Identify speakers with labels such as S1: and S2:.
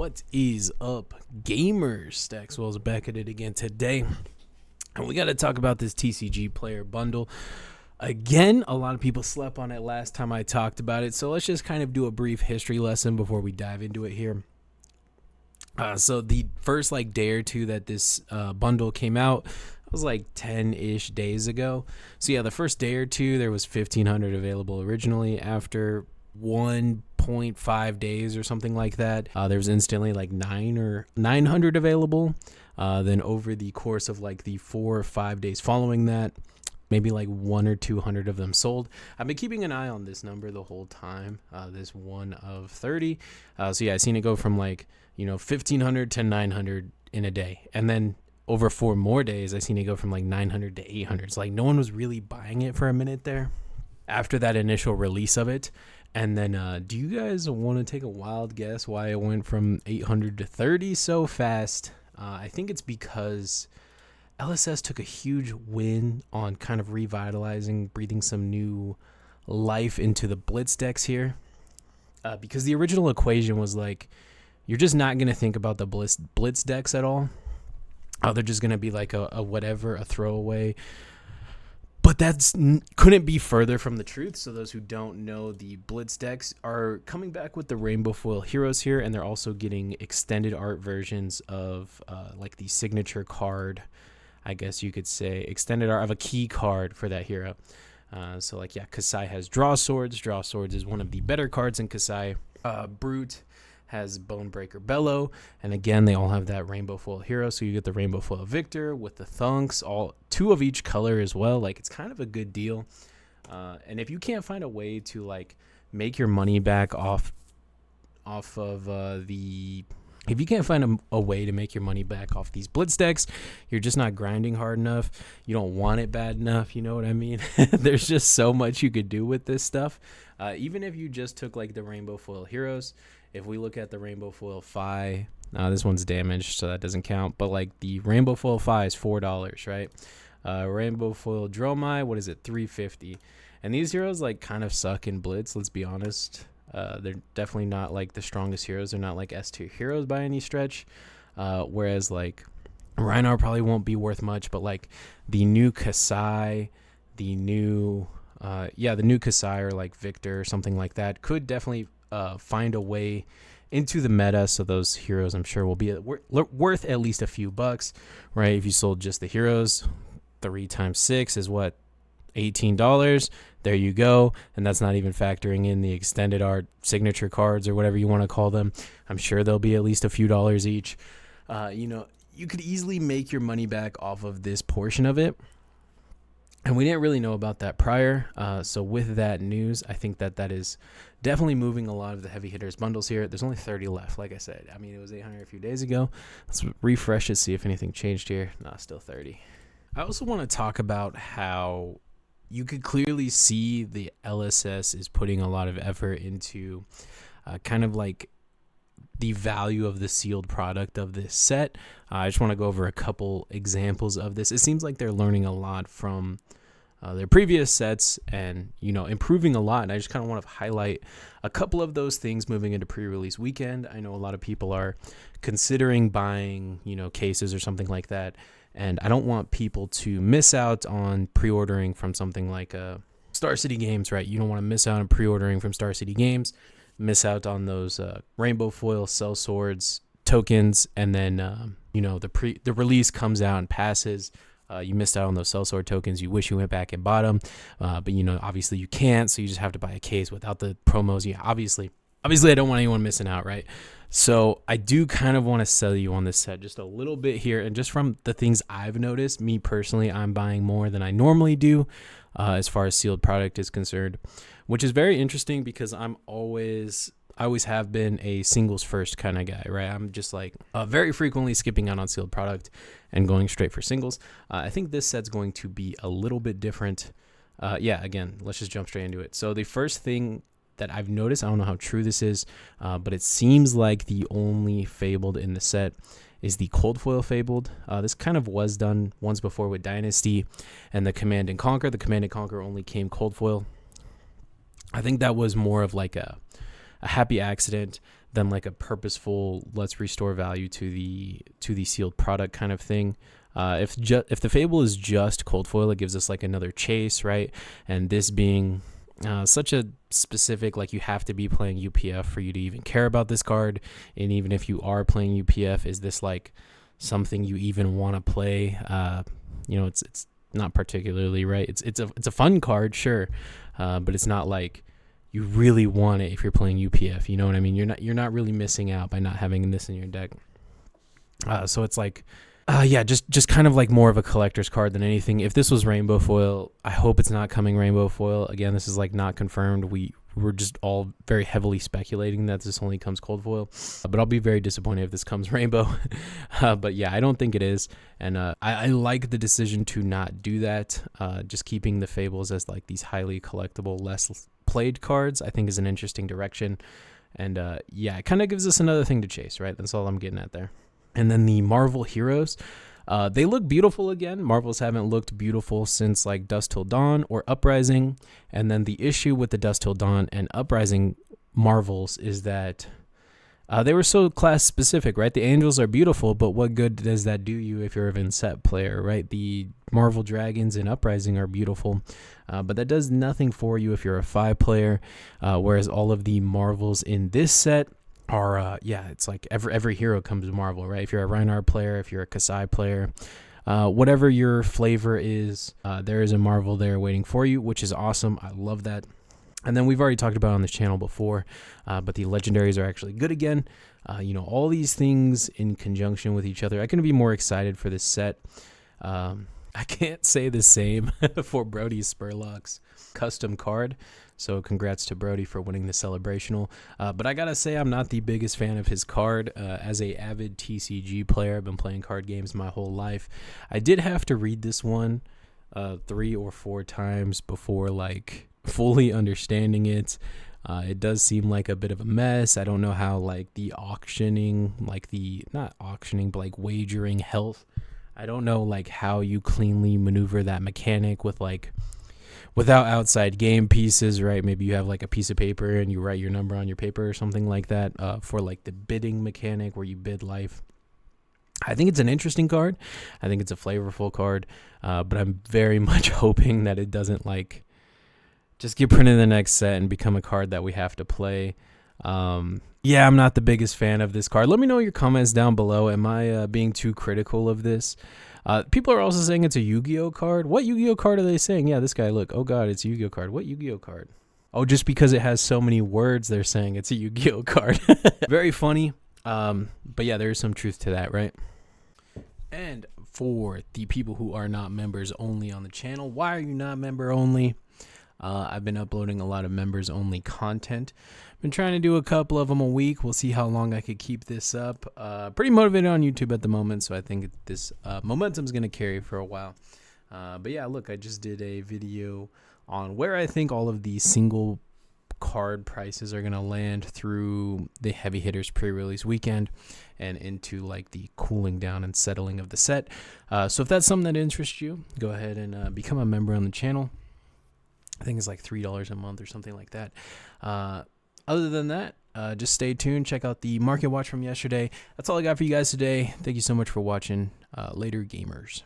S1: What is up, gamers? Staxwell's back at it again today. And we got to talk about this TCGplayer bundle. Again, a lot of people slept on it last time I talked about it. So let's just kind of do a brief history lesson before we dive into it here. So the first day or two that this bundle came out was 10-ish days ago. So yeah, the first day or two, there was 1,500 available originally. After 1.5 days or something like that, there was instantly 900 available. Then over the course of the 4 or 5 days following that, maybe 100 or 200 of them sold. I've been keeping an eye on this number the whole time, this 1 of 30. So yeah, I seen it go from 1,500 to 900 in a day. And then over 4 more days, I seen it go from 900 to 800. It's no one was really buying it for a minute there after that initial release of it. And then do you guys want to take a wild guess why it went from 800 to 30 so fast? I think it's because LSS took a huge win on kind of revitalizing, breathing some new life into the Blitz decks here. Because the original equation was you're just not going to think about the Blitz decks at all. They're just going to be a whatever, a throwaway. But couldn't be further from the truth. So those who don't know, the Blitz decks are coming back with the Rainbow Foil Heroes here, and they're also getting extended art versions of the signature card, I guess you could say, extended art of a key card for that hero. Kasai has Draw Swords. Draw Swords is one of the better cards in Kasai. Brute has Bonebreaker Bellow, and again, they all have that Rainbow Foil Hero, so you get the Rainbow Foil Victor with the Thunks, all 2 of each color as well. It's kind of a good deal. And if you can't find a way to make your money back off of if you can't find a way to make your money back off these Blitz decks, you're just not grinding hard enough. You don't want it bad enough. You know what I mean? There's just so much you could do with this stuff. Even if you just took the Rainbow Foil Heroes, if we look at the Rainbow Foil Phi, this one's damaged, so that doesn't count. But the Rainbow Foil Phi is $4, right? Rainbow Foil Dromai, what is it? $3.50. And these heroes kind of suck in Blitz. Let's be honest. They're definitely not the strongest heroes. They're not S-tier heroes by any stretch. Whereas Rhinar probably won't be worth much, but the new Kasai, the new Kasai or Victor or something like that could definitely find a way into the meta. So those heroes, I'm sure, will be worth at least a few bucks, right? If you sold just the heroes, 3 times 6 is what? $18. There you go. And that's not even factoring in the extended art signature cards or whatever you want to call them. I'm sure they'll be at least a few dollars each. You could easily make your money back off of this portion of it. And we didn't really know about that prior. So with that news, I think that is definitely moving a lot of the heavy hitters bundles here. There's only 30 left, like I said. I mean, it was 800 a few days ago. Let's refresh it, see if anything changed here. No, still 30. I also want to talk about how you could clearly see the LSS is putting a lot of effort into kind of the value of the sealed product of this set. I just want to go over a couple examples of this. It seems like they're learning a lot from their previous sets and, improving a lot. And I just kind of want to highlight a couple of those things moving into pre-release weekend. I know a lot of people are considering buying, cases or something like that. And I don't want people to miss out on pre-ordering from something like Star City Games, right? You don't want to miss out on pre-ordering from Star City Games, miss out on those Rainbow Foil Cell Swords tokens, and then, the release comes out and passes. You missed out on those Cell Sword tokens. You wish you went back and bought them, but, obviously you can't, so you just have to buy a case without the promos. Yeah, obviously, I don't want anyone missing out, right? So I do kind of want to sell you on this set just a little bit here. And just from the things I've noticed, me personally, I'm buying more than I normally do as far as sealed product is concerned, which is very interesting because I always have been a singles first kind of guy, right? I'm just very frequently skipping out on sealed product and going straight for singles. I think this set's going to be a little bit different. Again, let's just jump straight into it. So the first thing that I've noticed, I don't know how true this is, but it seems like the only Fabled in the set is the Cold Foil Fabled. This kind of was done once before with Dynasty and the Command and Conquer. The Command and Conquer only came Cold Foil. I think that was more of a happy accident. than like a purposeful let's restore value to the sealed product kind of thing. If the Fable is just cold foil, it gives us like another chase, right? And this being such a specific, like you have to be playing UPF for you to even care about this card. And even if you are playing UPF, is this like something you even want to play? It's not particularly, right. It's a fun card, sure, but it's not like you really want it if you're playing UPF. You know what I mean? You're not really missing out by not having this in your deck. So it's like, just kind of like more of a collector's card than anything. If this was rainbow foil, I hope it's not coming rainbow foil. Again, this is like not confirmed. We're just all very heavily speculating that this only comes cold foil, but I'll be very disappointed if this comes rainbow. But yeah, I don't think it is, and I like the decision to not do that. Just keeping the Fables as like these highly collectible, less played cards, I think is an interesting direction, and it kind of gives us another thing to chase, right? That's all I'm getting at there. And then the Marvel Heroes, they look beautiful again. Marvels haven't looked beautiful since like Dusk Till Dawn or Uprising. And then the issue with the Dusk Till Dawn and Uprising Marvels is that they were so class specific, right? The angels are beautiful, but what good does that do you if you're a Vincent player, right? The Marvel Dragons in Uprising are beautiful, but that does nothing for you if you're a 5 player, whereas all of the Marvels in this set are, it's like every hero comes with Marvel, right? If you're a Reinhardt player, if you're a Kasai player, whatever your flavor is, there is a Marvel there waiting for you, which is awesome. I love that. And then we've already talked about on this channel before, but the legendaries are actually good again. All these things in conjunction with each other. I couldn't be more excited for this set. I can't say the same for Brody's Spurlock's custom card. So congrats to Brody for winning the celebrational. But I gotta say, I'm not the biggest fan of his card. As a avid TCG player, I've been playing card games my whole life. I did have to read this one 3 or 4 times before like fully understanding it. It does seem like a bit of a mess. I don't know how like the auctioning, like the not auctioning, but like wagering health. I don't know like how you cleanly maneuver that mechanic with like without outside game pieces, right? Maybe you have like a piece of paper and you write your number on your paper or something like that for like the bidding mechanic where you bid life. I think it's an interesting card. I think it's a flavorful card, but I'm very much hoping that it doesn't like just get printed in the next set and become a card that we have to play. I'm not the biggest fan of this card. Let me know your comments down below. Am I being too critical of this? People are also saying it's a Yu-Gi-Oh card. What Yu-Gi-Oh card are they saying? Yeah, this guy, look. Oh, God, it's a Yu-Gi-Oh card. What Yu-Gi-Oh card? Oh, just because it has so many words, they're saying it's a Yu-Gi-Oh card. Very funny. But yeah, there is some truth to that, right? And for the people who are not members only on the channel, why are you not member only? I've been uploading a lot of members only content. Been trying to do a couple of them a week. We'll see how long I could keep this up. Pretty motivated on YouTube at the moment, so I think this momentum is going to carry for a while. But yeah, look, I just did a video on where I think all of the single card prices are going to land through the heavy hitters pre-release weekend and into like the cooling down and settling of the set. So if that's something that interests you, go ahead and become a member on the channel. I think it's like $3 a month or something like that. Other than that, just stay tuned. Check out the market watch from yesterday. That's all I got for you guys today. Thank you so much for watching. Later, gamers.